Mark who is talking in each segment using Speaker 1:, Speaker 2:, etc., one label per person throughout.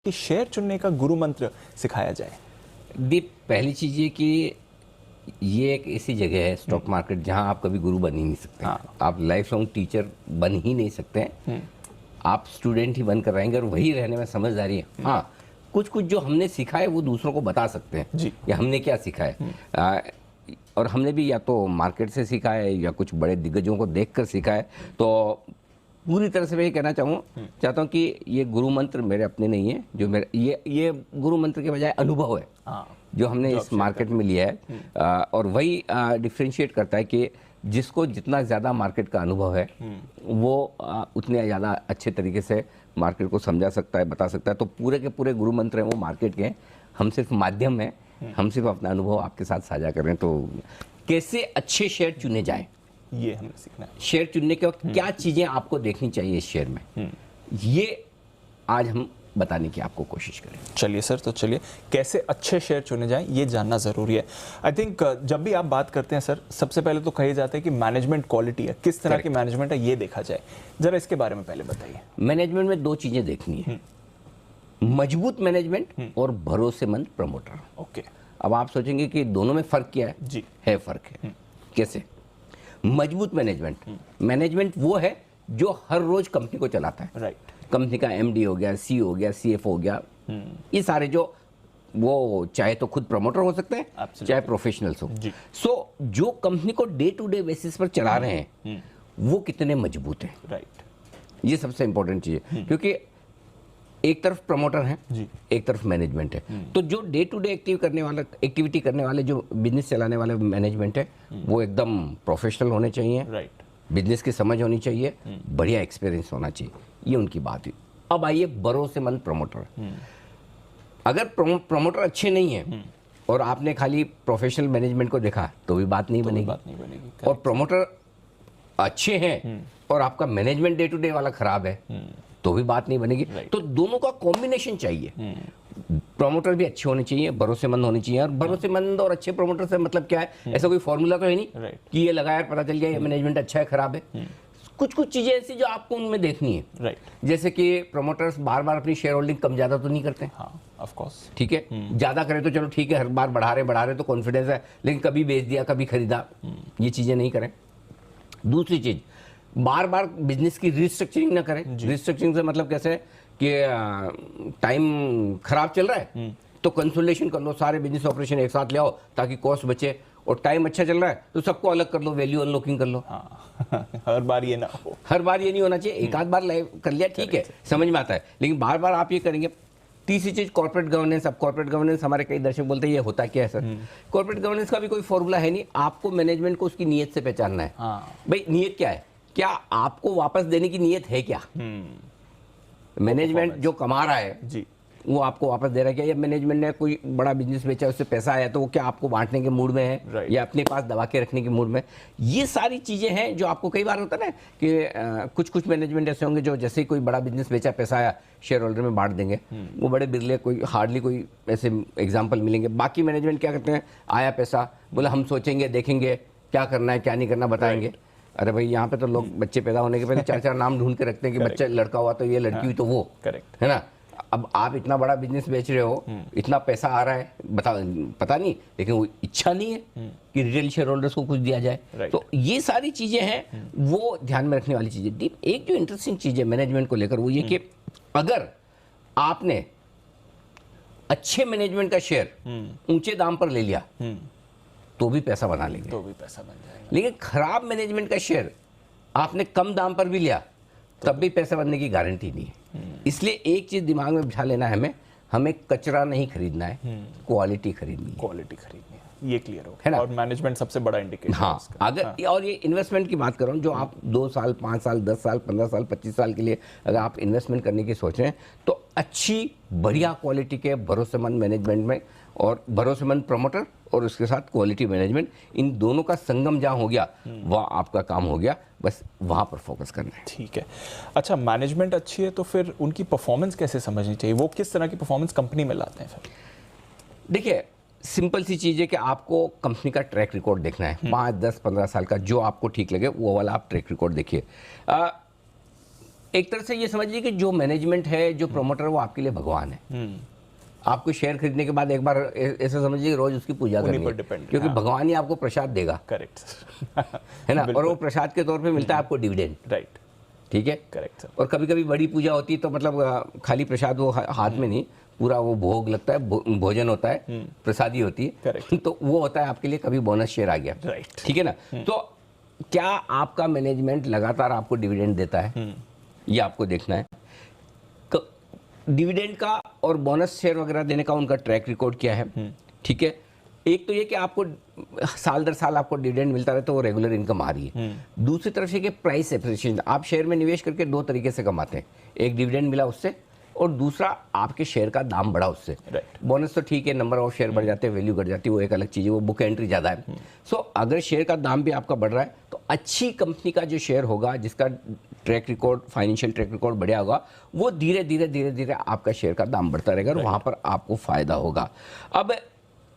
Speaker 1: कि शेयर चुनने का गुरु मंत्र सिखाया जाए?
Speaker 2: दीप, पहली चीज़ ये कि ये एक ऐसी जगह है स्टॉक मार्केट जहां आप कभी गुरु बन ही नहीं सकते।
Speaker 1: हाँ।
Speaker 2: आप लाइफ लॉन्ग टीचर बन ही नहीं सकते। आप स्टूडेंट ही बनकर रहेंगे और वही रहने में समझदारी है। हाँ, कुछ कुछ जो हमने सीखा है वो दूसरों को बता सकते हैं
Speaker 1: जी।
Speaker 2: या हमने क्या सीखा है। और हमने भी या तो मार्केट से सीखा है या कुछ बड़े दिग्गजों को देखकर सीखा है। तो पूरी तरह से मैं ये कहना चाहता हूँ कि ये गुरु मंत्र मेरे अपने नहीं है। जो मेरे ये गुरु मंत्र के बजाय अनुभव है जो हमने इस मार्केट में लिया है। और वही डिफ्रेंशिएट करता है कि जिसको जितना ज़्यादा मार्केट का अनुभव है वो उतने ज़्यादा अच्छे तरीके से मार्केट को समझा सकता है, बता सकता है। तो पूरे के पूरे गुरु मंत्र हैं वो मार्केट के हैं, हम सिर्फ माध्यम हैं, हम सिर्फ अपना अनुभव आपके साथ साझा कर रहे हैं। तो कैसे अच्छे शेयर चुने जाएं,
Speaker 1: ये हमें सीखना है।
Speaker 2: शेयर चुनने के वक्त क्या चीज़ें आपको देखनी चाहिए इस शेयर में, ये आज हम बताने की आपको कोशिश करें।
Speaker 1: चलिए सर, तो चलिए कैसे अच्छे शेयर चुने जाएं ये जानना ज़रूरी है। आई थिंक जब भी आप बात करते हैं सर, सबसे पहले तो कही जाता है कि मैनेजमेंट क्वालिटी है, किस तरह की मैनेजमेंट है ये देखा जाए। जरा इसके बारे में पहले बताइए।
Speaker 2: मैनेजमेंट में दो चीज़ें देखनी है, मजबूत मैनेजमेंट और भरोसेमंद प्रमोटर।
Speaker 1: ओके।
Speaker 2: अब आप सोचेंगे कि दोनों में फ़र्क क्या है?
Speaker 1: जी।
Speaker 2: है फ़र्क है। कैसे? मजबूत मैनेजमेंट वो है जो हर रोज कंपनी को चलाता है।
Speaker 1: राइट।
Speaker 2: कंपनी का एमडी हो गया, सी हो गया, सीएफओ हो गया, ये सारे जो वो चाहे तो खुद प्रमोटर हो सकते हैं, चाहे प्रोफेशनल्स हो। सो जो कंपनी को डे टू डे बेसिस पर चला रहे हैं वो कितने मजबूत हैं।
Speaker 1: राइट।
Speaker 2: ये सबसे इंपॉर्टेंट चीज़ है, क्योंकि एक तरफ प्रमोटर है, एक तरफ मैनेजमेंट है। तो जो डे टू डे एक्टिविटी करने वाले जो बिजनेस चलाने वाले मैनेजमेंट है वो एकदम प्रोफेशनल होने चाहिए।
Speaker 1: राइट।
Speaker 2: बिजनेस की समझ होनी चाहिए, बढ़िया एक्सपीरियंस होना चाहिए। ये उनकी बात हुई। अब आइए भरोसेमंद प्रमोटर। अगर प्रमोटर अच्छे नहीं है और आपने खाली प्रोफेशनल मैनेजमेंट को देखा तो भी बात नहीं बनेगी। और प्रमोटर अच्छे हैं और आपका मैनेजमेंट डे टू डे वाला खराब है तो भी बात नहीं बनेगी। तो दोनों का कॉम्बिनेशन चाहिए। प्रमोटर भी अच्छे होने चाहिए, भरोसेमंद होने चाहिए। और भरोसेमंद और अच्छे प्रमोटर से मतलब क्या है? ऐसा कोई फॉर्मूला तो है नहीं कि ये लगाया पता चल गया ये मैनेजमेंट अच्छा है खराब है। कुछ कुछ चीजें ऐसी जो आपको उनमें देखनी है।
Speaker 1: राइट।
Speaker 2: जैसे कि प्रमोटर्स बार बार अपनी शेयर होल्डिंग कम ज्यादा तो नहीं करते।
Speaker 1: हाँ, ऑफ कोर्स।
Speaker 2: ठीक है, ज्यादा करें तो चलो ठीक है, हर बार बढ़ा रहे तो कॉन्फिडेंस है, लेकिन कभी बेच दिया कभी खरीदा, ये चीजें नहीं करें। दूसरी चीज, बार बार बिजनेस की रिस्ट्रक्चरिंग ना करें। रिस्ट्रक्चरिंग से मतलब कैसे है कि टाइम खराब चल रहा है तो कंसोलिडेशन कर लो, सारे बिजनेस ऑपरेशन एक साथ ले आओ ताकि कॉस्ट बचे। और टाइम अच्छा चल रहा है तो सबको अलग कर लो, वैल्यू अनलॉकिंग कर लो।
Speaker 1: हाँ। हर बार ये ना हो।
Speaker 2: हर बार ये नहीं होना चाहिए। एक आध बार लाइव कर लिया ठीक है, समझ में आता है, लेकिन बार बार आप ये करेंगे। तीसरी चीज कॉर्पोरेट गवर्नेंस। अब कॉर्पोरेट गवर्नेंस हमारे कई दर्शक बोलते हैं ये होता क्या है सर? कॉर्पोरेट गवर्नेंस का भी कोई फॉर्मूला है नहीं। आपको मैनेजमेंट को उसकी नीयत से पहचानना है। भाई नीयत क्या है? क्या आपको वापस देने की नीयत है क्या? मैनेजमेंट जो कमा रहा है
Speaker 1: जी,
Speaker 2: वो आपको वापस दे रहा है क्या? या मैनेजमेंट ने कोई बड़ा बिजनेस बेचा, उससे पैसा आया तो वो क्या आपको बांटने के मूड में है या अपने पास दबा के रखने के मूड में? ये सारी चीज़ें हैं जो आपको कई बार होता है ना कि कुछ कुछ मैनेजमेंट ऐसे होंगे जो जैसे ही कोई बड़ा बिजनेस बेचा, पैसा आया, शेयर होल्डर में बांट देंगे। वो बड़े बिरले, कोई हार्डली कोई ऐसे एग्जाम्पल मिलेंगे। बाकी मैनेजमेंट क्या करते हैं? आया पैसा, बोले हम सोचेंगे, देखेंगे क्या करना है क्या नहीं करना, बताएंगे। अरे भाई यहाँ पे तो लोग बच्चे पैदा होने के पहले चार चार नाम ढूंढ के रखते हैं कि बच्चा लड़का हुआ तो ये, लड़की हुई तो वो,
Speaker 1: करेक्ट
Speaker 2: है ना? अब आप इतना बड़ा बिजनेस बेच रहे हो, इतना पैसा आ रहा है, पता नहीं, लेकिन वो इच्छा नहीं है कि रिटेल शेयर होल्डर्स को कुछ दिया जाए। तो ये सारी चीजें हैं वो ध्यान में रखने वाली चीजें। एक जो इंटरेस्टिंग चीज है मैनेजमेंट को लेकर वो ये कि अगर आपने अच्छे मैनेजमेंट का शेयर ऊंचे दाम पर ले लिया तो भी पैसा बना लेंगे,
Speaker 1: तो भी पैसा बन जाएगा।
Speaker 2: लेकिन खराब मैनेजमेंट का शेयर आपने कम दाम पर भी लिया तब भी पैसा बनने की गारंटी नहीं है। इसलिए एक चीज दिमाग में बिठा लेना है, हमें कचरा नहीं खरीदना है, क्वालिटी खरीदनी है।
Speaker 1: क्वालिटी खरीदनी है, ये क्लियर हो
Speaker 2: है ना?
Speaker 1: और मैनेजमेंट सबसे बड़ा इंडिकेटर।
Speaker 2: हाँ, अगर और ये इन्वेस्टमेंट की बात कर रहा हूँ, जो आप 2 साल 5 साल 10 साल 15 साल 25 साल के लिए अगर आप इन्वेस्टमेंट करने की सोच रहे हैं तो अच्छी बढ़िया क्वालिटी के भरोसेमंद मैनेजमेंट में और भरोसेमंद प्रमोटर और उसके साथ क्वालिटी मैनेजमेंट, इन दोनों का संगम जहाँ हो गया वहाँ आपका काम हो गया। बस वहाँ पर फोकस करना है।
Speaker 1: ठीक है। अच्छा, मैनेजमेंट अच्छी है तो फिर उनकी परफॉर्मेंस कैसे समझनी चाहिए? वो किस तरह की परफॉर्मेंस कंपनी में लाते हैं फिर?
Speaker 2: देखिए, सिंपल सी चीज़ है कि आपको कंपनी का ट्रैक रिकॉर्ड देखना है, 5 10 15 साल का, जो आपको ठीक लगे वो वाला आप ट्रैक रिकॉर्ड देखिए। एक तरह से ये समझिए कि जो मैनेजमेंट है, जो प्रोमोटर, वो आपके लिए भगवान है। आपको शेयर खरीदने के बाद एक बार ऐसा समझिए कि रोज उसकी पूजा करनी है, क्योंकि भगवान ही आपको प्रसाद देगा।
Speaker 1: करेक्ट
Speaker 2: है ना, और वो प्रसाद के तौर पे मिलता है आपको डिविडेंड।
Speaker 1: राइट,
Speaker 2: ठीक है,
Speaker 1: करेक्ट सर।
Speaker 2: और कभी कभी बड़ी पूजा होती है तो मतलब खाली प्रसाद वो हाथ में नहीं, पूरा वो भोग लगता है, भोजन होता है, प्रसादी होती है, तो वो होता है आपके लिए कभी बोनस शेयर आ गया।
Speaker 1: राइट,
Speaker 2: ठीक है ना। तो क्या आपका मैनेजमेंट लगातार आपको डिविडेंड देता है, ये आपको देखना है। डिविडेंड का और बोनस शेयर वगैरह देने का उनका ट्रैक रिकॉर्ड क्या है। ठीक है, एक तो ये कि आपको साल दर साल आपको डिविडेंड मिलता रहे तो वो रेगुलर इनकम आ रही है। दूसरी तरफ से कि प्राइस एप्रिसिएशन, आप शेयर में निवेश करके दो तरीके से कमाते हैं, एक डिविडेंड मिला उससे, और दूसरा आपके शेयर का दाम बढ़ा उससे। बोनस तो ठीक है, नंबर ऑफ शेयर बढ़ जाते हैं, वैल्यू घट जाती है, वो एक अलग चीज़ है, वो बुक एंट्री ज़्यादा है। सो अगर शेयर का दाम भी आपका बढ़ रहा है तो अच्छी कंपनी का जो शेयर होगा, जिसका track record, financial track record बढ़िया होगा, वो धीरे धीरे आपका शेयर का दाम बढ़ता रहेगा और वहाँ पर आपको फायदा होगा। अब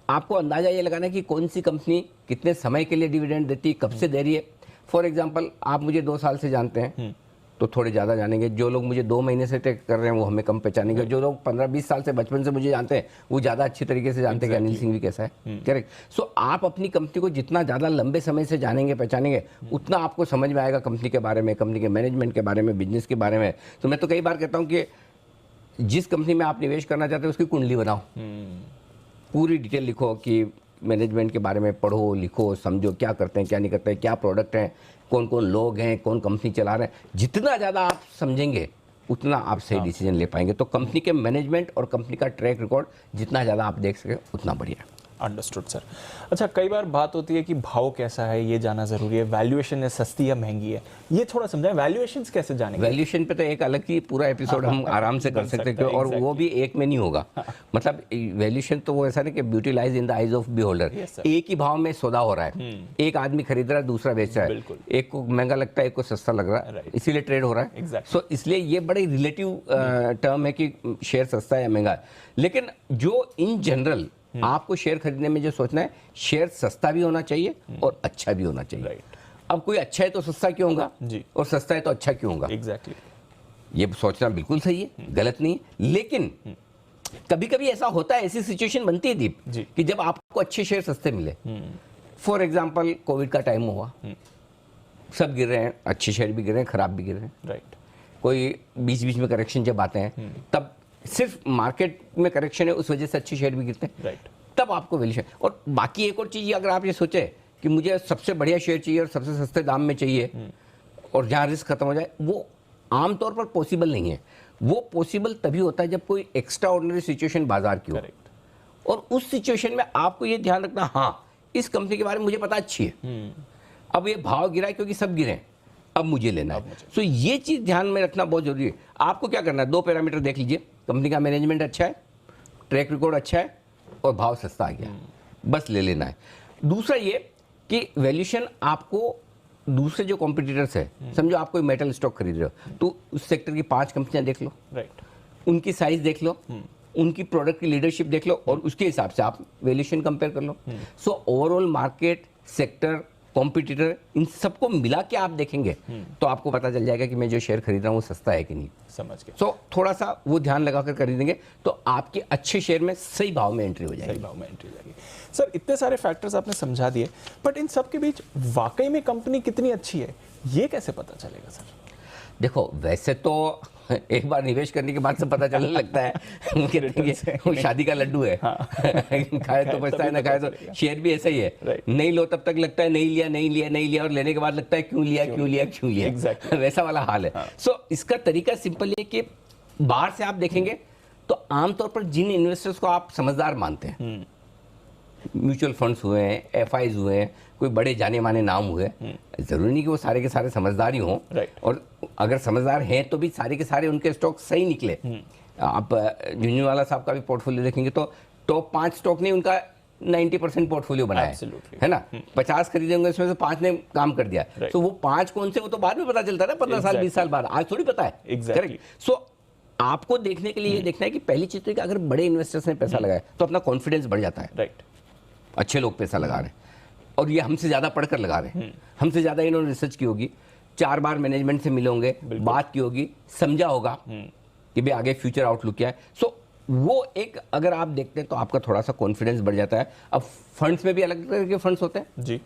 Speaker 2: आपको अंदाजा ये लगाना है कि कौन सी कंपनी कितने समय के लिए डिविडेंड देती है, कब से दे रही है। फॉर एग्जांपल, आप मुझे 2 साल से जानते हैं तो थोड़े ज़्यादा जानेंगे, जो लोग मुझे 2 महीने से ट्रैक कर रहे हैं वो हमें कम पहचानेंगे, जो लोग 15-20 साल से बचपन से मुझे जानते हैं वो ज़्यादा अच्छी तरीके से जानते हैं कि अनिल सिंह भी कैसा है। करेक्ट। सो आप अपनी कंपनी को जितना ज़्यादा लंबे समय से जानेंगे, पहचानेंगे, उतना आपको समझ में आएगा कंपनी के बारे में, कंपनी के मैनेजमेंट के बारे में, बिजनेस के बारे में। तो मैं तो कई बार कहता हूँ कि जिस कंपनी में आप निवेश करना चाहते हो उसकी कुंडली बनाओ, पूरी डिटेल लिखो कि मैनेजमेंट के बारे में पढ़ो, लिखो, समझो क्या करते हैं, क्या नहीं करते हैं, क्या प्रोडक्ट हैं, कौन कौन लोग हैं, कौन कंपनी चला रहे हैं। जितना ज़्यादा आप समझेंगे उतना आप सही डिसीजन ले पाएंगे। तो कंपनी के मैनेजमेंट और कंपनी का ट्रैक रिकॉर्ड जितना ज़्यादा आप देख सके उतना बढ़िया।
Speaker 1: Understood sir. अच्छा, कई बार बात होती है कि भाव कैसा है ये जानना जरूरी है, वैल्यूएशन है सस्ती या महंगी है, ये थोड़ा समझाएं, वैल्यूएशन कैसे जानेंगे?
Speaker 2: वैल्यूएशन पे तो एक अलग ही पूरा एपिसोड हम आराम से कर सकते हैं, और वो भी एक में नहीं होगा। मतलब वैल्यूएशन तो वो ऐसा नहीं कि beauty lies in the eyes of beholder. एक ही भाव में सौदा हो रहा है, एक आदमी खरीद रहा है, दूसरा बेच रहा है, एक को महंगा लगता है, एक को सस्ता लग रहा है, इसीलिए ट्रेड हो रहा है। सो इसलिए ये बड़ी रिलेटिव टर्म है कि शेयर सस्ता है या महंगा है। लेकिन जो इन जनरल आपको शेयर खरीदने में जो सोचना है, शेयर सस्ता भी होना चाहिए और अच्छा भी होना चाहिए। अब कोई अच्छा है तो सस्ता क्यों होगा जी, और सस्ता है तो अच्छा क्यों होगा?
Speaker 1: एग्जैक्टली।
Speaker 2: ये सोचना बिल्कुल सही है, गलत नहीं है। लेकिन कभी कभी ऐसा होता है, ऐसी सिचुएशन बनती है दीप कि जब आपको अच्छे शेयर सस्ते मिले। फॉर एग्जाम्पल, कोविड का टाइम हुआ, सब गिर रहे हैं, अच्छे शेयर भी गिर रहे हैं, खराब भी गिर रहे हैं।
Speaker 1: राइट।
Speaker 2: कोई बीच बीच में करेक्शन जब आते हैं, तब सिर्फ मार्केट में करेक्शन है उस वजह से अच्छे शेयर भी गिरते हैं।
Speaker 1: राइट।
Speaker 2: तब आपको वैल्यूएशन। और बाकी एक और चीज़, अगर आप ये सोचे कि मुझे सबसे बढ़िया शेयर चाहिए और सबसे सस्ते दाम में चाहिए और जहाँ रिस्क खत्म हो जाए, वो आमतौर पर पॉसिबल नहीं है। वो पॉसिबल तभी होता है जब कोई एक्स्ट्रा ऑर्डिनरी सिचुएशन बाजार की हो। और उस सिचुएशन में आपको ये ध्यान रखना, हाँ इस कंपनी के बारे में मुझे पता अच्छी है, अब ये भाव गिरा है क्योंकि सब गिरे हैं, अब मुझे लेना है। सो ये चीज़ ध्यान में रखना बहुत जरूरी है। आपको क्या करना है, 2 पैरामीटर देख लीजिए, कंपनी का मैनेजमेंट अच्छा है, ट्रैक रिकॉर्ड अच्छा है और भाव सस्ता आ गया, बस ले लेना है। दूसरा ये कि वैल्यूएशन आपको दूसरे जो कॉम्पिटिटर्स है, समझो आप कोई मेटल स्टॉक खरीद रहे हो तो उस सेक्टर की 5 कंपनियां देख लो,
Speaker 1: राइट,
Speaker 2: उनकी साइज देख लो, उनकी प्रोडक्ट की लीडरशिप देख लो और उसके हिसाब से आप वैल्यूएशन कंपेयर कर लो। So overall market, sector, competitor, इन सबको मिला के आप देखेंगे तो आपको पता चल जाएगा कि मैं जो शेयर खरीद रहा हूँ वो सस्ता है कि नहीं।
Speaker 1: समझ गया।
Speaker 2: सो थोड़ा सा वो ध्यान लगाकर खरीदेंगे तो आपके अच्छे शेयर में सही भाव में एंट्री हो जाएगी।
Speaker 1: सही भाव में एंट्री हो जाएगी। सर, इतने सारे फैक्टर्स आपने समझा दिए, बट इन सब के बीच वाकई में कंपनी कितनी अच्छी है ये कैसे पता चलेगा सर?
Speaker 2: देखो, वैसे तो एक बार निवेश करने के बाद से पता चलने लगता है वो शादी का लड्डू है, खाए तो बचता है, ना खाए तो। शेयर भी ऐसा ही है, नहीं लो तब तक लगता है नहीं लिया नहीं लिया नहीं लिया, और लेने के बाद लगता है क्यों लिया क्यों लिया क्यों लिया, वैसा वाला हाल है। सो इसका तरीका सिंपल है कि बाहर से आप देखेंगे तो आमतौर पर जिन इन्वेस्टर्स को आप समझदार मानते हैं, म्यूचुअल फंड्स हुए हैं, एफआईज हुए हैं, कोई बड़े जाने माने नाम हुए, जरूरी नहीं कि वो सारे के सारे समझदार ही हों, और अगर समझदार हैं तो भी सारे के सारे उनके स्टॉक सही निकले। आप झुंझुनवाला साहब का भी पोर्टफोलियो देखेंगे तो टॉप 5 स्टॉक ने उनका 90% पोर्टफोलियो बनाया है ना। 50 खरीदे होंगे, इसमें से 5 ने काम कर दिया। तो वो 5 कौन से, वो तो बाद में पता चलता है ना, 15 साल 20 साल बाद, आज थोड़ी पता है। करेक्ट। सो आपको देखने के लिए ये देखना है कि पहली चीज तो कि अगर बड़े इन्वेस्टर्स ने पैसा लगाया तो अपना कॉन्फिडेंस बढ़ जाता है।
Speaker 1: राइट।
Speaker 2: अच्छे लोग पैसा लगा रहे हैं और ये हमसे ज़्यादा पढ़कर लगा रहे हैं, हमसे ज़्यादा इन्होंने रिसर्च की होगी, 4 बार मैनेजमेंट से मिले होंगे, बात की होगी, समझा होगा कि भाई आगे फ्यूचर आउटलुक क्या है। सो वो एक अगर आप देखते हैं तो आपका थोड़ा सा कॉन्फिडेंस बढ़ जाता है। अब फंड्स में भी अलग तरह के फंड्स होते हैं
Speaker 1: जी।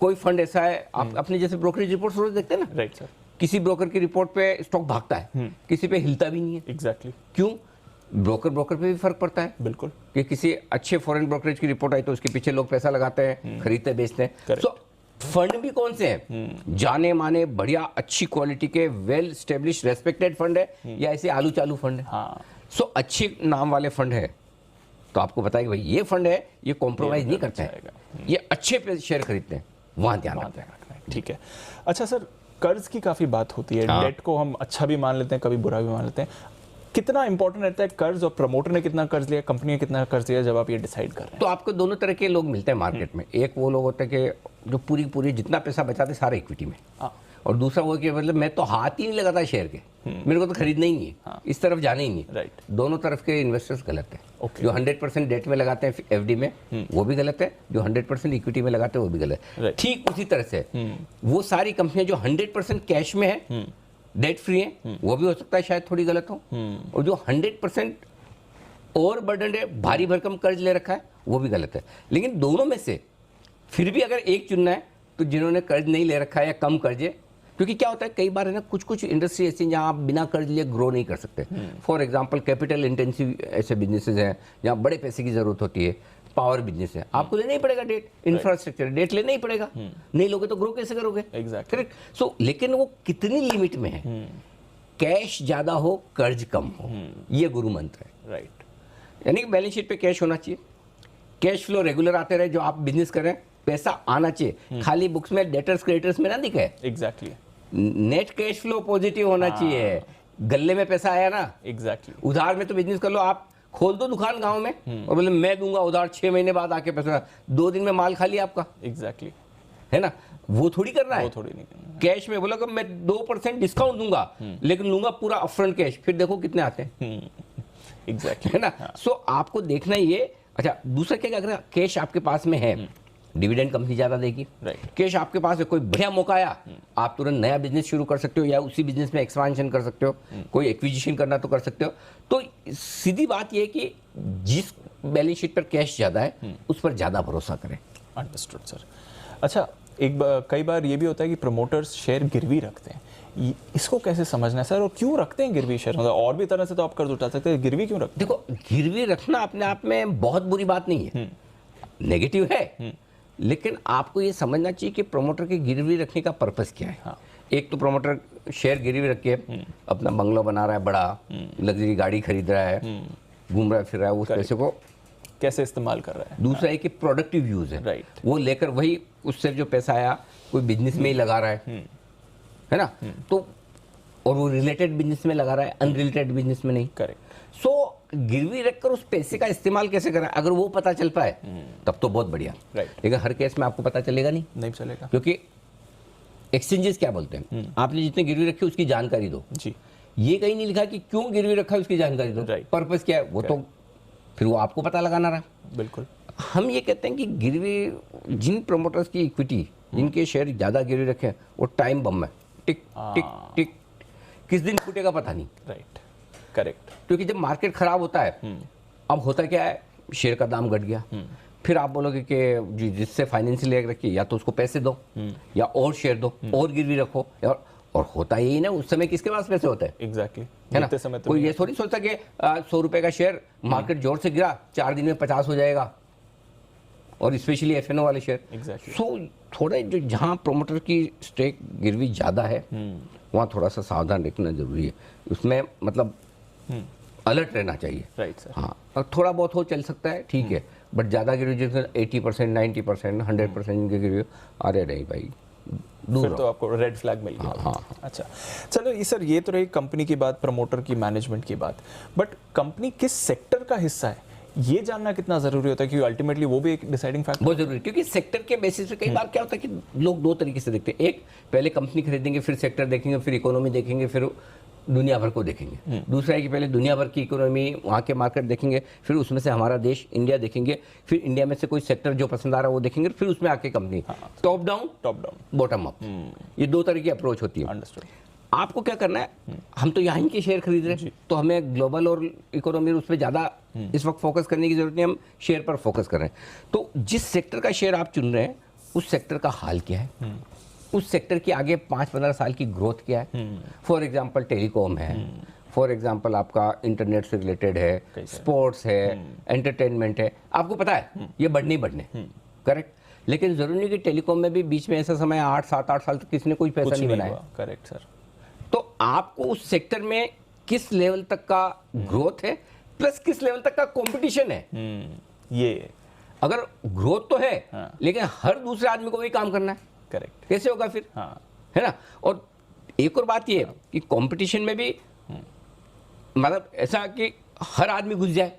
Speaker 2: कोई फंड ऐसा है, आप अपने जैसे ब्रोकरेज रिपोर्ट रोज देखते हैं ना,
Speaker 1: राइट सर।
Speaker 2: किसी ब्रोकर की रिपोर्ट पे स्टॉक भागता है, किसी पे हिलता भी नहीं है।
Speaker 1: एग्जैक्टली।
Speaker 2: क्यों? ब्रोकर पे भी फर्क पड़ता है
Speaker 1: बिल्कुल।
Speaker 2: कि किसी अच्छे फॉरेन ब्रोकरेज की रिपोर्ट आई तो उसके पीछे लोग पैसा लगाते हैं, खरीदते बेचते हैं।
Speaker 1: Correct.
Speaker 2: सो फंड भी कौन से हैं? जाने माने बढ़िया अच्छी क्वालिटी के वेल स्टेब्लिश रेस्पेक्टेड फंड है या ऐसे आलू चालू फंड है?
Speaker 1: हाँ।
Speaker 2: सो अच्छे नाम वाले फंड है तो आपको पता है कि भाई ये फंड है, ये कॉम्प्रोमाइज नहीं करता है, ये अच्छे पे शेयर खरीदते हैं, वहां ध्यान रखते हैं।
Speaker 1: ठीक है। अच्छा सर, कर्ज की काफी बात होती है।
Speaker 2: हाँ।
Speaker 1: डेट को हम अच्छा भी मान लेते हैं, कभी बुरा भी मान लेते हैं। कितना इंपॉर्टेंट रहता है कर्ज, और प्रमोटर ने कितना कर्ज लिया, कंपनी ने कितना कर्ज लिया, जब आप ये डिसाइड कर रहे हैं?
Speaker 2: तो आपको दोनों तरह के लोग मिलते हैं मार्केट में। एक वो लोग होते हैं कि जो पूरी जितना पैसा बचाते सारे इक्विटी में,
Speaker 1: हाँ।
Speaker 2: और दूसरा वो कि मतलब मैं तो हाथ ही नहीं लगाता शेयर के, मेरे को तो खरीदना ही नहीं है,
Speaker 1: हाँ।
Speaker 2: इस तरफ जाना ही नहीं।
Speaker 1: राइट।
Speaker 2: दोनों तरफ के इन्वेस्टर्स गलत है।
Speaker 1: Okay.
Speaker 2: जो 100% डेट में लगाते हैं एफडी में वो भी गलत है, जो 100% इक्विटी में लगाते हैं वो भी गलत है।
Speaker 1: Right.
Speaker 2: ठीक उसी तरह से वो सारी कंपनियां जो 100% कैश में है, डेट फ्री है, वो भी हो सकता है शायद थोड़ी गलत हो, और जो 100% ओवर बर्डन है, भारी भरकम कर्ज ले रखा है, वो भी गलत है। लेकिन दोनों में से फिर भी अगर एक चुनना है तो जिन्होंने कर्ज नहीं ले रखा है या कम कर्ज है, क्योंकि क्या होता है कई बार है ना, कुछ इंडस्ट्री ऐसी जहां आप बिना कर्ज लिए ग्रो नहीं कर सकते। फॉर एग्जांपल कैपिटल इंटेंसिव ऐसे बिजनेसेस हैं जहां बड़े पैसे की जरूरत होती है। पावर बिजनेस है, आपको लेना ही पड़ेगा डेट, इंफ्रास्ट्रक्चर डेट लेना ही पड़ेगा, नहीं लोगे तो ग्रो कैसे करोगे?
Speaker 1: Exactly.
Speaker 2: करेक्ट। सो लेकिन वो कितनी लिमिट में है, कैश ज्यादा हो कर्ज कम हो, ये गुरु मंत्र है।
Speaker 1: राइट।
Speaker 2: यानी कि बैलेंस शीट पे कैश होना चाहिए, कैश फ्लो रेगुलर आते रहे, जो आप बिजनेस करें पैसा आना चाहिए, खाली बुक्स में डेटर्स क्रेडिटर्स में ना दिखे।
Speaker 1: Exactly.
Speaker 2: Net cash flow positive होना चाहिए, गल्ले में पैसा आया ना।
Speaker 1: एग्जैक्टली।
Speaker 2: उधार में तो बिजनेस कर लो, आप खोल दो दुकान गांव में और बोले मैं दूंगा उधार, 6 महीने बाद आके पैसा, 2 दिन में माल खाली आपका,
Speaker 1: एग्जैक्टली।
Speaker 2: है ना? वो थोड़ी करना है।
Speaker 1: वो थोड़ी नहीं करना।
Speaker 2: कैश में बोला कि मैं 2% डिस्काउंट दूंगा, लेकिन लूंगा पूरा अपफ्रंट कैश, फिर देखो कितने आते हैं,
Speaker 1: एग्जैक्टली।
Speaker 2: है ना? सो आपको देखना ये। अच्छा, दूसरा क्या, अगर कैश आपके पास में है, डिविडेंड कंपनी ज्यादा देगी।
Speaker 1: राइट।
Speaker 2: कैश आपके पास है, कोई बढ़िया मौका आया, आप तुरंत नया बिजनेस शुरू कर सकते हो या उसी बिजनेस में एक्सपांशन कर सकते हो, कोई एक्विजिशन करना तो कर सकते हो। तो सीधी बात ये है कि जिस बैलेंस शीट पर कैश ज्यादा है उस पर ज्यादा भरोसा करें।
Speaker 1: Understood sir. अच्छा, कई बार ये भी होता है कि प्रमोटर्स शेयर गिरवी रखते हैं, इसको कैसे समझना है सर, और क्यों रखते हैं गिरवी शेयर? मतलब और भी तरह से तो आप कर्ज उठा सकते हैं, गिरवी क्यों रखते
Speaker 2: देखो, गिरवी रखना अपने आप में बहुत बुरी बात नहीं है, नेगेटिव है, लेकिन आपको ये समझना चाहिए कि प्रमोटर की गिरवी रखने का पर्पस क्या है।
Speaker 1: हाँ।
Speaker 2: एक तो प्रमोटर शेयर गिरवी रख के अपना बंगला बना रहा है, बड़ा लग्जरी गाड़ी खरीद रहा है, घूम रहा फिर रहा है, उस पैसे को
Speaker 1: कैसे इस्तेमाल कर रहा है?
Speaker 2: दूसरा है कि प्रोडक्टिव यूज है,
Speaker 1: Right.
Speaker 2: वो लेकर वही उससे जो पैसा आया कोई बिजनेस में ही लगा रहा है ना? तो और वो रिलेटेड बिजनेस में लगा रहा है, अनरिलेटेड बिजनेस में नहीं।
Speaker 1: करेक्ट।
Speaker 2: सो गिरवी रखकर उस पैसे का इस्तेमाल कैसे करें, अगर वो पता चल पाए तब तो बहुत बढ़िया।
Speaker 1: Right.
Speaker 2: लेकिन हर केस में आपको पता चलेगा नहीं
Speaker 1: चलेगा।
Speaker 2: क्योंकि एक्सचेंजेस क्या बोलते हैं, आपने जितने गिरवी रखी उसकी जानकारी दो।
Speaker 1: जी।
Speaker 2: ये कहीं नहीं लिखा कि क्यों गिरवी रखा है उसकी जानकारी दो,
Speaker 1: Right.
Speaker 2: पर्पस क्या है वो तो फिर वो आपको पता लगाना रहा।
Speaker 1: बिल्कुल।
Speaker 2: हम ये कहते हैं कि गिरवी, जिन प्रमोटर्स की इक्विटी, जिनके शेयर ज़्यादा गिरवी रखे हैं, वो टाइम बम है, टिक टिक टिक, किस दिन फूटेगा पता नहीं।
Speaker 1: राइट। करेक्ट।
Speaker 2: क्योंकि जब मार्केट खराब होता है, अब होता क्या है, शेयर का दाम घट गया, फिर आप बोलोगे कि जिससे फाइनेंशियल रखिए या तो उसको पैसे दो या और शेयर दो और गिरवी रखो, और होता यही ना, उस समय किसके पास पैसे होते हैं?
Speaker 1: एग्जैक्टली।
Speaker 2: है ना? कोई ये थोड़ी सोचता कि 100 रुपए का शेयर मार्केट जोर से गिरा, 4 दिन में 50 हो जाएगा, और स्पेशली एफएनओ वाले शेयर।
Speaker 1: एग्जैक्टली।
Speaker 2: सो थोड़ा जो जहाँ प्रोमोटर की स्टेक गिरवी ज़्यादा है वहाँ थोड़ा सा सावधान रखना जरूरी है, उसमें मतलब अलर्ट रहना चाहिए।
Speaker 1: Right sir.
Speaker 2: हाँ, और थोड़ा बहुत हो चल सकता है, ठीक है, बट ज़्यादा गिरवी जैसे 80%, 90%, 100% की गिरवी, अरे नहीं भाई, दूर
Speaker 1: फिर तो आपको रेड फ्लैग मिल गया।
Speaker 2: हाँ।
Speaker 1: अच्छा, चलो ये सर, ये तो रही कंपनी की बात, प्रमोटर की, मैनेजमेंट की बात, बट कंपनी किस सेक्टर का हिस्सा है ये जानना कितना जरूरी होता है, क्योंकि अल्टीमेटली वो भी एक डिसाइडिंग फैक्टर
Speaker 2: बहुत जरूरी है। क्योंकि सेक्टर के बेसिस पे कई बार क्या होता है कि लोग दो तरीके से देखते हैं, एक पहले कंपनी खरीदेंगे, फिर सेक्टर देखेंगे, फिर इकोनॉमी देखेंगे, फिर दुनिया भर को देखेंगे, दूसरा है कि पहले दुनिया भर की इकोनॉमी, वहाँ के मार्केट देखेंगे, फिर उसमें से हमारा देश इंडिया देखेंगे, फिर इंडिया में से कोई सेक्टर जो पसंद आ रहा है वो देखेंगे, फिर उसमें आके company. Top down bottom up, ये दो तरह की अप्रोच होती है।
Speaker 1: अंडरस्टूड।
Speaker 2: आपको क्या करना है, हम तो यहाँ के शेयर खरीद रहे हैं, तो हमें ग्लोबल और इकोनॉमी उस पर ज़्यादा इस वक्त फोकस करने की जरूरत नहीं, हम शेयर पर फोकस कर रहे हैं। तो जिस सेक्टर का शेयर आप चुन रहे हैं उस सेक्टर का हाल क्या है, उस सेक्टर की आगे 5-15 साल की ग्रोथ क्या है। फॉर एग्जांपल टेलीकॉम है, फॉर एग्जांपल आपका इंटरनेट से रिलेटेड है, स्पोर्ट्स है, एंटरटेनमेंट है, आपको पता है ये बढ़ने ही बढ़ने, करेक्ट। लेकिन जरूरी नहीं कि टेलीकॉम में भी बीच में ऐसा समय 8-7-8 साल तक किसी ने कोई पैसा नहीं बनाया।
Speaker 1: Correct sir.
Speaker 2: तो आपको उस सेक्टर में किस लेवल तक का ग्रोथ है, प्लस किस लेवल तक का कंपटीशन है।
Speaker 1: ये
Speaker 2: अगर ग्रोथ तो है, लेकिन हर दूसरे आदमी को वही काम करना है,
Speaker 1: करेक्ट,
Speaker 2: कैसे होगा फिर?
Speaker 1: हाँ,
Speaker 2: है ना। और एक और बात ये है कि कंपटीशन में भी मतलब ऐसा कि हर आदमी घुस जाए,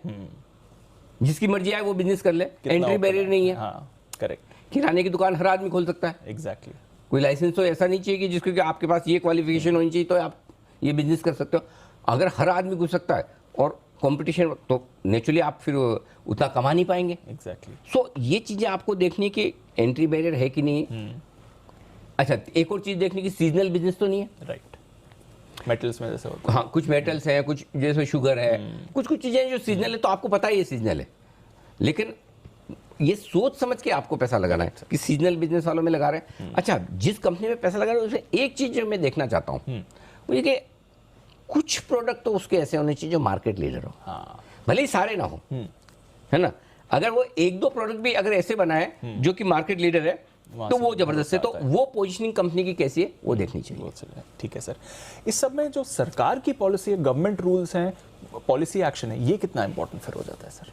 Speaker 2: जिसकी मर्जी आए वो बिजनेस कर ले, एंट्री बैरियर नहीं है।
Speaker 1: हाँ, करेक्ट।
Speaker 2: किराने की दुकान हर आदमी खोल सकता है,
Speaker 1: एग्जैक्टली।
Speaker 2: कोई लाइसेंस तो ऐसा नहीं चाहिए कि जिसको कि आपके पास ये क्वालिफिकेशन होनी चाहिए तो आप ये बिजनेस कर सकते हो। अगर हर आदमी घुस सकता है और कंपटीशन, तो नेचुरली आप फिर उतना कमा नहीं पाएंगे।
Speaker 1: एग्जैक्टली।
Speaker 2: सो ये चीज़ें आपको देखनी कि एंट्री बैरियर है कि नहीं। अच्छा, एक और चीज़ देखने की, सीजनल बिजनेस तो नहीं है।
Speaker 1: राइट, मेटल्स में जैसे होता है।
Speaker 2: हाँ, कुछ मेटल्स हैं, कुछ जैसे शुगर है, कुछ कुछ चीज़ें जो सीजनल है, तो आपको पता है ये सीजनल है, लेकिन ये सोच समझ के आपको पैसा लगाना है कि सीजनल बिजनेस वालों में लगा रहे हैं। अच्छा, जिस कंपनी में पैसा लगा रहे हैं उसमें एक चीज़ जो मैं देखना चाहता हूँ वो ये कि कुछ प्रोडक्ट तो उसके ऐसे होने चाहिए जो मार्केट लीडर हो।
Speaker 1: हाँ,
Speaker 2: भले ही सारे ना हो, है ना। अगर वो 1-2 प्रोडक्ट भी अगर ऐसे बनाए जो कि मार्केट लीडर है तो वो जबरदस्त है। तो वो पोजीशनिंग कंपनी की कैसी है वो देखनी चाहिए।
Speaker 1: ठीक है सर। इस सब में जो सरकार की पॉलिसी है, गवर्नमेंट रूल्स हैं, पॉलिसी एक्शन है, ये कितना इंपॉर्टेंट फिर हो जाता है सर?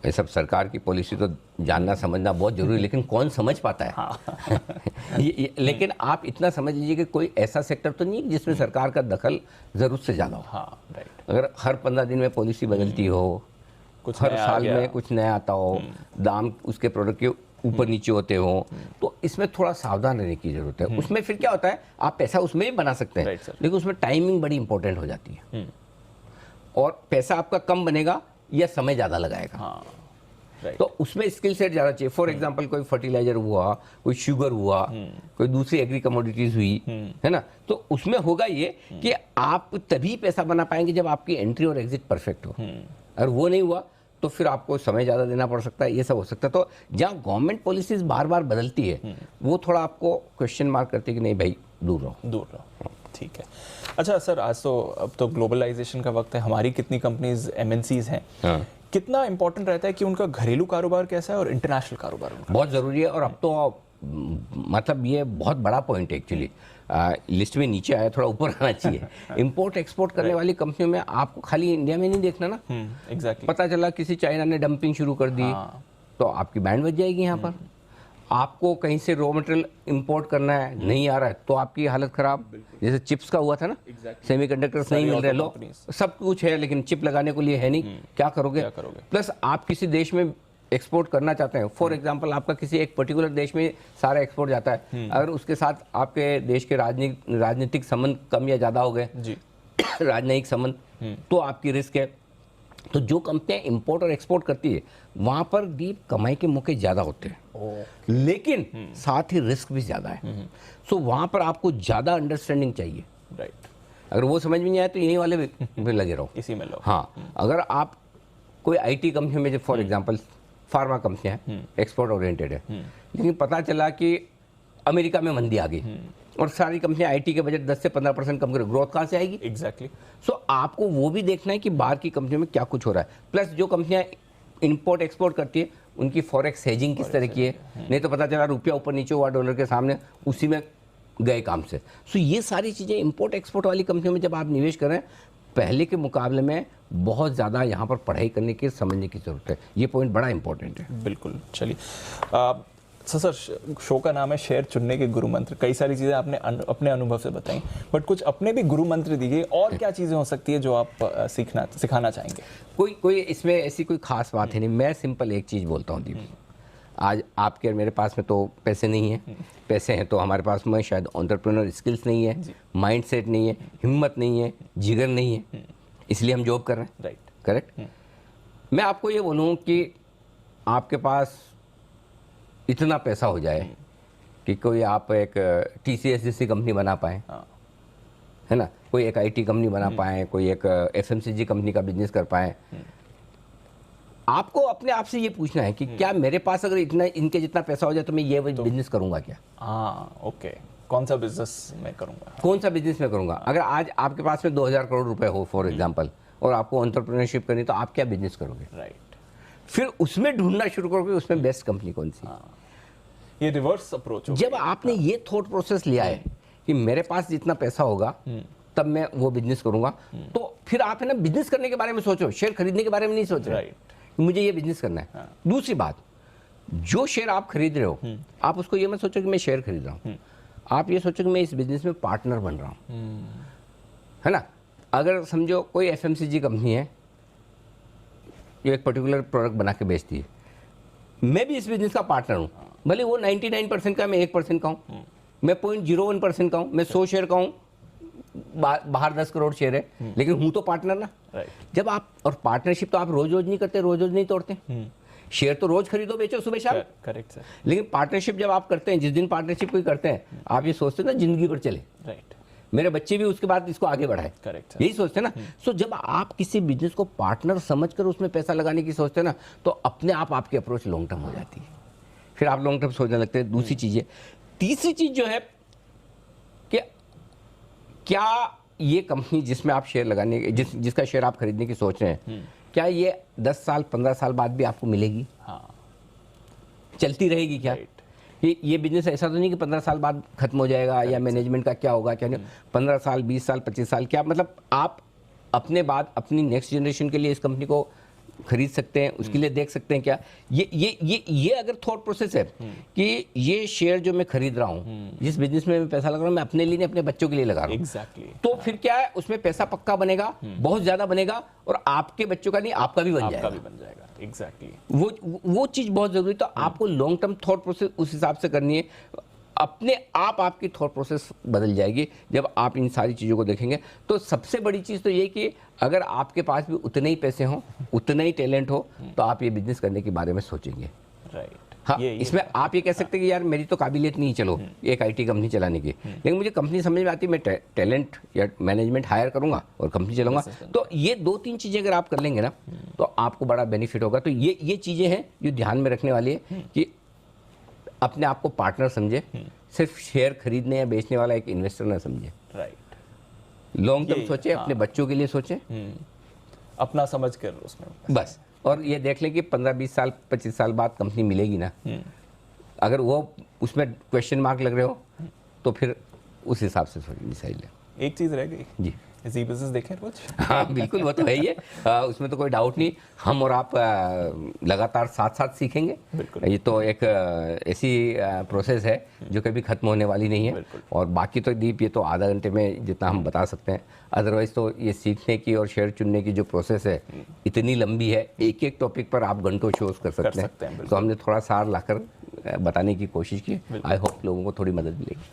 Speaker 2: ये सब सरकार की पॉलिसी तो जानना समझना बहुत जरूरी है, लेकिन कौन समझ पाता है।
Speaker 1: हाँ।
Speaker 2: लेकिन आप इतना समझ लीजिए कि कोई ऐसा सेक्टर तो नहीं है जिसमें सरकार का दखल जरूरत से ज़्यादा हो।
Speaker 1: हाँ, राइट।
Speaker 2: अगर हर 15 दिन में पॉलिसी बदलती हो,
Speaker 1: कुछ
Speaker 2: हर
Speaker 1: नया
Speaker 2: साल
Speaker 1: आ गया,
Speaker 2: में कुछ नया आता हो, दाम उसके प्रोडक्ट के ऊपर नीचे होते हो, तो इसमें थोड़ा सावधान रहने की जरूरत है। उसमें फिर क्या होता है, आप पैसा उसमें भी बना सकते हैं,
Speaker 1: राइट सर।
Speaker 2: लेकिन उसमें टाइमिंग बड़ी इंपॉर्टेंट हो जाती है, और पैसा आपका कम बनेगा या समय ज़्यादा लगाएगा।
Speaker 1: हाँ, राइट।
Speaker 2: तो उसमें स्किल सेट ज़्यादा चाहिए। फॉर एग्जांपल कोई फर्टिलाइजर हुआ, कोई शुगर हुआ, कोई दूसरी एग्री कमोडिटीज़ हुई, है ना। तो उसमें होगा ये कि आप तभी पैसा बना पाएंगे जब आपकी एंट्री और एग्जिट परफेक्ट हो। अगर वो नहीं हुआ तो फिर आपको समय ज़्यादा देना पड़ सकता है, ये सब हो सकता है। तो जहाँ गवर्नमेंट पॉलिसीज़ बार बार बदलती है वो थोड़ा आपको क्वेश्चन मार्क करती है कि नहीं भाई, दूर रहो।
Speaker 1: ठीक है। अच्छा सर, आज तो अब तो ग्लोबलाइजेशन का वक्त है, हमारी कितनी कंपनीज MNCs हैं,
Speaker 2: हाँ।
Speaker 1: कितना इंपॉर्टेंट रहता है कि उनका घरेलू कारोबार कैसा है और इंटरनेशनल कारोबार उनका?
Speaker 2: बहुत ज़रूरी है। और अब तो मतलब ये बहुत बड़ा पॉइंट है एक्चुअली, लिस्ट में नीचे आया, थोड़ा ऊपर आना चाहिए। इंपोर्ट एक्सपोर्ट करने वाली कंपनियों में आपको खाली इंडिया में नहीं देखना ना।
Speaker 1: एग्जैक्टली।
Speaker 2: पता चला किसी चाइना ने डंपिंग शुरू कर दी, तो आपकी बैंड बच जाएगी यहाँ पर। आपको कहीं से रॉ मटेरियल इंपोर्ट करना है, नहीं आ रहा है, तो आपकी हालत खराब। जैसे चिप्स का हुआ था ना, सेमीकंडक्टर्स नहीं मिल रहे, लो सब कुछ है लेकिन चिप लगाने के लिए है नहीं, क्या करोगे? प्लस आप किसी देश में एक्सपोर्ट करना चाहते हैं, फॉर एग्जांपल आपका किसी एक पर्टिकुलर देश में सारा एक्सपोर्ट जाता है, अगर उसके साथ आपके देश के राजनीतिक संबंध कम या ज़्यादा हो गए जी, राजनयिक संबंध, तो आपकी रिस्क है। तो जो कंपनियां इंपोर्ट और एक्सपोर्ट करती है वहां पर भी कमाई के मौके ज़्यादा होते हैं, लेकिन साथ ही रिस्क भी ज़्यादा है। सो वहां पर आपको ज़्यादा अंडरस्टैंडिंग चाहिए।
Speaker 1: राइट।
Speaker 2: अगर वो समझ में नहीं आए तो यही वाले भी लगे रहो,
Speaker 1: इसी में लो।
Speaker 2: हाँ, अगर आप कोई IT कंपनी में, जब फॉर एग्जांपल फार्मा कंपनियां हैं, एक्सपोर्ट ओरिएंटेड है, लेकिन पता चला कि अमेरिका में मंदी आ गई और सारी कंपनियां IT के बजट 10 से 15% कम कर, ग्रोथ कहाँ से आएगी?
Speaker 1: एग्जैक्टली।
Speaker 2: सो आपको वो भी देखना है कि बाहर की कंपनियों में क्या कुछ हो रहा है। प्लस जो कंपनियां इंपोर्ट एक्सपोर्ट करती है उनकी फॉरेक्स हेजिंग किस तरह की है, नहीं तो पता चला रुपया ऊपर नीचे हुआ डॉलर के सामने, उसी में गए काम से। सो ये सारी चीज़ें इंपोर्ट एक्सपोर्ट वाली कंपनियों में जब आप निवेश करें, पहले के मुकाबले में बहुत ज़्यादा यहाँ पर पढ़ाई करने की, समझने की ज़रूरत है। ये पॉइंट बड़ा इंपॉर्टेंट है।
Speaker 1: बिल्कुल। चलिए सर, शो का नाम है शेयर चुनने के गुरु मंत्र। कई सारी चीज़ें आपने अपने अनुभव से बताई, बट कुछ अपने भी गुरु मंत्र दिए, और क्या चीज़ें हो सकती है जो आप सिखाना चाहेंगे?
Speaker 2: कोई इसमें ऐसी कोई खास बात है नहीं। मैं सिंपल एक चीज़ बोलता हूँ दीप, आज आपके और मेरे पास में तो पैसे नहीं है, पैसे हैं तो हमारे पास में शायद एंटरप्रेन्योर स्किल्स नहीं है, माइंड सेट नहीं है, हिम्मत नहीं है, जिगर नहीं है, इसलिए हम जॉब कर रहे हैं।
Speaker 1: राइट।
Speaker 2: करेक्ट। मैं आपको ये बोलूँ कि आपके पास इतना पैसा हो जाए कि कोई आप एक TCS जैसी कंपनी बना पाए,
Speaker 1: हाँ।
Speaker 2: है ना, कोई एक IT कंपनी बना पाए, कोई एक FMCG कंपनी का बिजनेस कर पाए। आपको अपने आप से ये पूछना है कि क्या मेरे पास अगर इतना इनके जितना पैसा हो जाए तो मैं ये बिजनेस करूंगा क्या?
Speaker 1: हाँ, ओके, कौन सा बिजनेस मैं करूंगा?
Speaker 2: कौन सा बिजनेस मैं करूंगा? अगर आज आपके पास में 2000 करोड़ रुपए हो फॉर एग्जांपल, और आपको एंटरप्रेन्योरशिप करनी, तो आप क्या बिजनेस करोगे?
Speaker 1: राइट।
Speaker 2: फिर उसमें ढूंढना शुरू करोगे उसमें बेस्ट कंपनी कौन सी।
Speaker 1: ये रिवर्स अप्रोच हो
Speaker 2: जब आपने ये थॉट प्रोसेस लिया है कि मेरे पास जितना पैसा होगा तब मैं वो बिजनेस करूंगा, तो फिर आप है ना बिजनेस करने के बारे में सोचो, शेयर खरीदने के बारे में नहीं सोच रहे।
Speaker 1: राइट।
Speaker 2: मुझे ये बिजनेस करना है। दूसरी बात, जो शेयर आप खरीद रहे हो, आप उसको ये मत सोचो कि मैं शेयर खरीद रहा हूँ, आप ये सोचो कि मैं इस बिजनेस में पार्टनर बन रहा हूँ, है ना। अगर समझो कोई FMCG कंपनी है, ये एक पर्टिकुलर प्रोडक्ट बना के बेचती है, मैं भी इस बिजनेस का पार्टनर हूँ, भले वो 99% का, मैं 1% का हूँ, मैं 0.01% का हूँ, मैं 100 शेयर का हूँ, बाहर 10 करोड़ शेयर है, लेकिन हूँ तो पार्टनर ना।
Speaker 1: राइट।
Speaker 2: जब आप, और पार्टनरशिप तो आप रोज रोज नहीं करते, रोज रोज नहीं तोड़ते। शेयर तो रोज खरीदो बेचो सुबह शाम।
Speaker 1: Correct sir.
Speaker 2: लेकिन पार्टनरशिप जब आप करते हैं, जिस दिन पार्टनरशिप कोई करते हैं, आप ये सोचते हैं ना जिंदगी भर चले,
Speaker 1: राइट।
Speaker 2: मेरे बच्चे भी उसके बाद इसको आगे बढ़ाए,
Speaker 1: करेक्ट सर।
Speaker 2: यही सोचते हैं ना। सो जब आप किसी बिजनेस को पार्टनर समझकर उसमें पैसा लगाने की सोचते हैं ना, तो अपने आप आपकी अप्रोच लॉन्ग टर्म हो जाती है, फिर आप लॉन्ग टर्म सोचने लगते हैं। दूसरी चीज है, तीसरी चीज जो है कि क्या ये कंपनी जिसमें आप शेयर लगाने, जिसका शेयर आप खरीदने की सोच रहे हैं, क्या ये 10 साल 15 साल बाद भी आपको मिलेगी?
Speaker 1: हाँ।
Speaker 2: चलती रहेगी क्या? ये बिजनेस ऐसा तो नहीं कि 15 साल बाद खत्म हो जाएगा, या मैनेजमेंट का क्या होगा क्या नहीं। 15 साल 20 साल 25 साल, क्या मतलब आप अपने बाद अपनी नेक्स्ट जनरेशन के लिए इस कंपनी को खरीद सकते हैं, उसके लिए देख सकते हैं क्या? ये अगर थॉट प्रोसेस है कि ये शेयर जो मैं खरीद रहा हूँ, जिस बिजनेस में मैं पैसा लगा रहा हूँ, मैं अपने लिए नहीं अपने बच्चों के लिए लगा रहा हूँ।
Speaker 1: एग्जैक्टली।
Speaker 2: तो फिर क्या है, उसमें पैसा पक्का बनेगा, बहुत ज्यादा बनेगा, और आपके बच्चों का नहीं आपका भी बन जाएगा।
Speaker 1: एग्जैक्टली।
Speaker 2: वो चीज बहुत जरूरी। तो आपको लॉन्ग टर्म थॉट प्रोसेस उस हिसाब से करनी है, अपने आप आपकी थॉट प्रोसेस बदल जाएगी जब आप इन सारी चीज़ों को देखेंगे। तो सबसे बड़ी चीज़ तो ये कि अगर आपके पास भी उतने ही पैसे हों, उतना ही टैलेंट हो, तो आप ये बिजनेस करने के बारे में सोचेंगे।
Speaker 1: राइट।
Speaker 2: हाँ, इसमें आप ये कह सकते हैं कि यार मेरी तो काबिलियत नहीं, चलो एक IT कंपनी चलाने की, लेकिन मुझे कंपनी समझ में आती है, मैं टैलेंट या मैनेजमेंट हायर करूंगा और कंपनी चलाऊंगा। तो ये 2-3 चीज़ें अगर आप कर लेंगे ना, तो आपको बड़ा बेनिफिट होगा। तो ये चीज़ें हैं जो ध्यान में रखने वाली है कि अपने आप को पार्टनर समझे, सिर्फ शेयर खरीदने या बेचने वाला एक इन्वेस्टर ना समझे।
Speaker 1: राइट।
Speaker 2: लॉन्ग टर्म सोचे, अपने बच्चों के लिए सोचे,
Speaker 1: अपना समझ कर उसमें
Speaker 2: बस। और ये देख लें कि 15-20 साल 25 साल बाद कंपनी मिलेगी ना, अगर वो उसमें क्वेश्चन मार्क लग रहे हो, तो फिर उस हिसाब से डिसाइड लें।
Speaker 1: एक चीज़ रह गई
Speaker 2: जी,
Speaker 1: जी बिजनेस देखें रोज।
Speaker 2: हाँ बिल्कुल, वो तो है ही है, उसमें तो कोई डाउट नहीं। हम और आप लगातार साथ साथ सीखेंगे।
Speaker 1: बिल्कुल।
Speaker 2: ये तो एक ऐसी प्रोसेस है जो कभी खत्म होने वाली नहीं है। और बाकी तो दीप, ये तो आधा घंटे में जितना हम बता सकते हैं, अदरवाइज तो ये सीखने की और शेयर चुनने की जो प्रोसेस है इतनी लंबी है, एक एक टॉपिक पर आप घंटों शोज कर सकते हैं। तो हमने थोड़ा सार लाकर बताने की कोशिश की। आई होप लोगों को थोड़ी मदद मिलेगी।